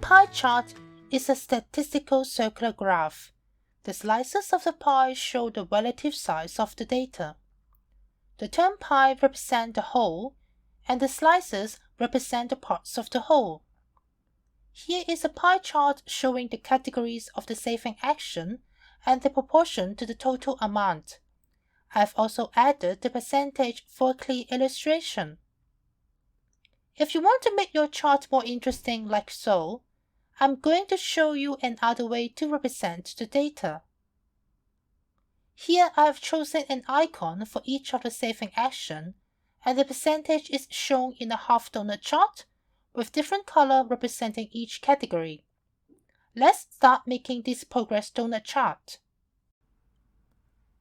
pie chart is a statistical circular graph. The slices of the pie show the relative size of the data. The term pie represents the whole, and the slices represent the parts of the whole. Here is a pie chart showing the categories of the saving action and the proportion to the total amount. I've also added the percentage for a clear illustration. If you want to make your chart more interesting like so, I'm going to show you another way to represent the data. Here I have chosen an icon for each of the saving action, and the percentage is shown in a half donut chart with different color representing each category. Let's start making this progress donut chart.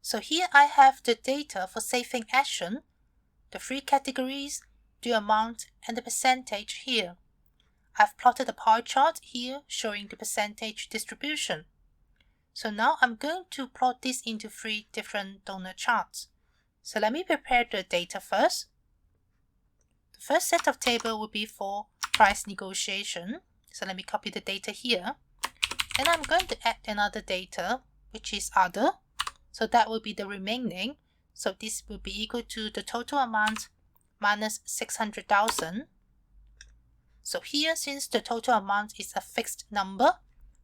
So here I have the data for saving action, the three categories, the amount, and the percentage here. I've plotted a pie chart here showing the percentage distribution. So now I'm going to plot this into three different donut charts. So let me prepare the data first. The first set of table will be for price negotiation. So let me copy the data here. Then I'm going to add another data, which is other. So that will be the remaining. So this will be equal to the total amount minus 600,000. So here, since the total amount is a fixed number,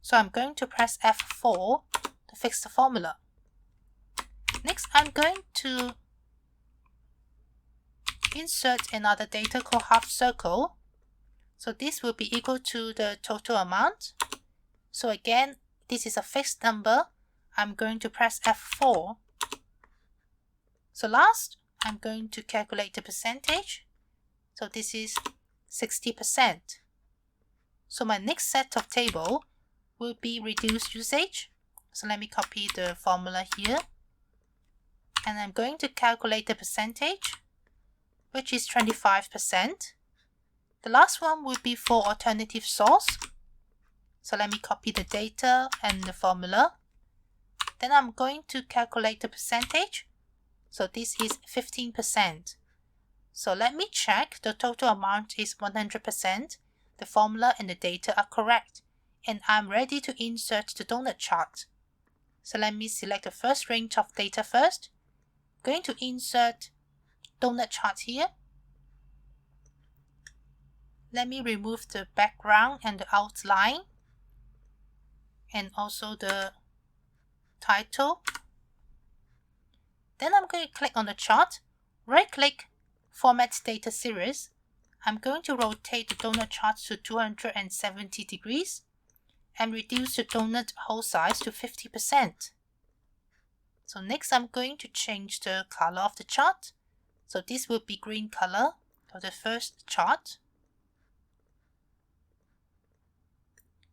so I'm going to press F4 to fix the formula. Next, I'm going to insert another data called half circle. So this will be equal to the total amount. So again, this is a fixed number. I'm going to press F4. So last, I'm going to calculate the percentage. So this is 60%. So my next set of table will be reduced usage. So let me copy the formula here. And I'm going to calculate the percentage, which is 25%. The last one will be for alternative source. So let me copy the data and the formula. Then I'm going to calculate the percentage. So this is 15%. So let me check the total amount is 100%. The formula and the data are correct. And I'm ready to insert the donut chart. So let me select the first range of data first. Going to insert donut chart here. Let me remove the background and the outline, and also the title. Then I'm going to click on the chart, right click, Format Data Series. I'm going to rotate the donut chart to 270 degrees and reduce the donut hole size to 50%. So next I'm going to change the color of the chart. So this will be green color for the first chart.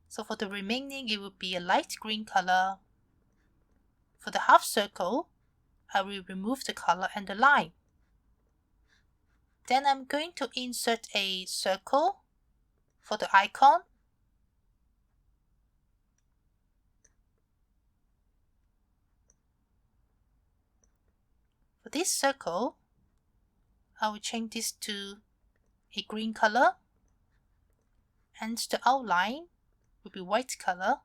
So for the remaining, it will be a light green color. For the half circle, I will remove the color and the line. Then I'm going to insert a circle for the icon. For this circle, I will change this to a green color, and the outline will be white color.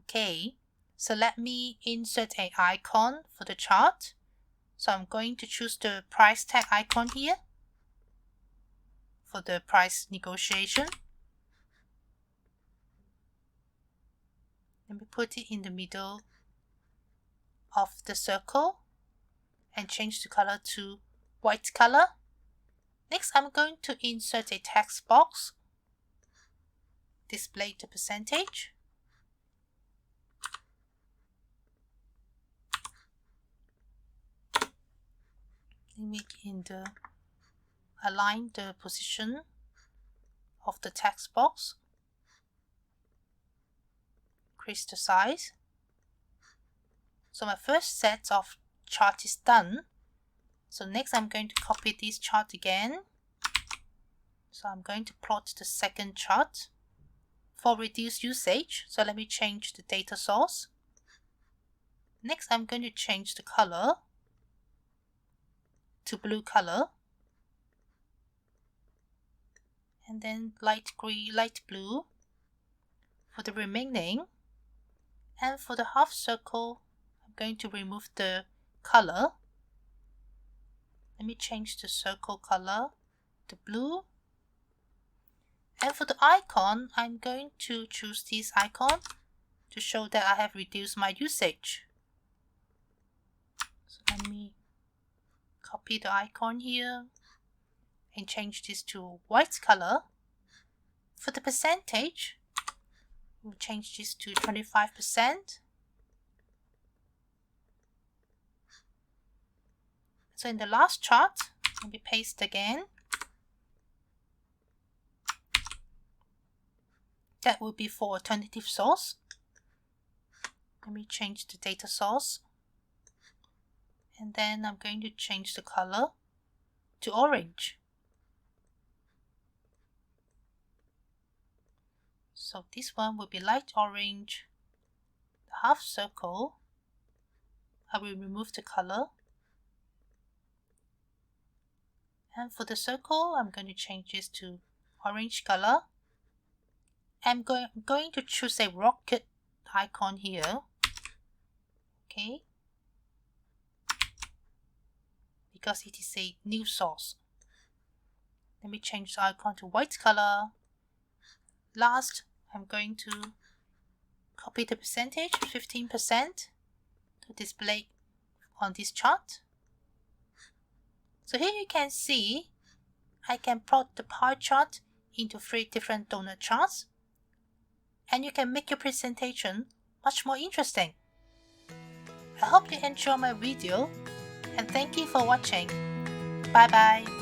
Okay, so let me insert an icon for the chart. So I'm going to choose the price tag icon here for the price negotiation. Let me put it in the middle of the circle and change the color to white color. Next, I'm going to insert a text box. Display the percentage. Align the position of the text box. Increase the size. So my first set of chart is done. So next I'm going to copy this chart again. So I'm going to plot the second chart for reduced usage. So let me change the data source. Next I'm going to change the color to blue color. and then light green, light blue for the remaining. And for the half circle, I'm going to remove the color. Let me change the circle color to blue. And for the icon, I'm going to choose this icon to show that I have reduced my usage. So let me copy the icon here and change this to white color. For the percentage, we'll change this to 25%. So in the last chart, let me paste again. That will be for alternative source. Let me change the data source. And then I'm going to change the color to orange. So this one will be light orange. The half circle, I will remove the color. And for the circle, I'm going to change this to orange color. I'm going to choose a rocket icon here. Okay. Because it is a new source. Let me change the icon to white color. Last, I'm going to copy the percentage, 15%, to display on this chart. So here you can see I can plot the pie chart into 3 different donut charts, and you can make your presentation much more interesting. I hope you enjoy my video, and thank you for watching. Bye bye.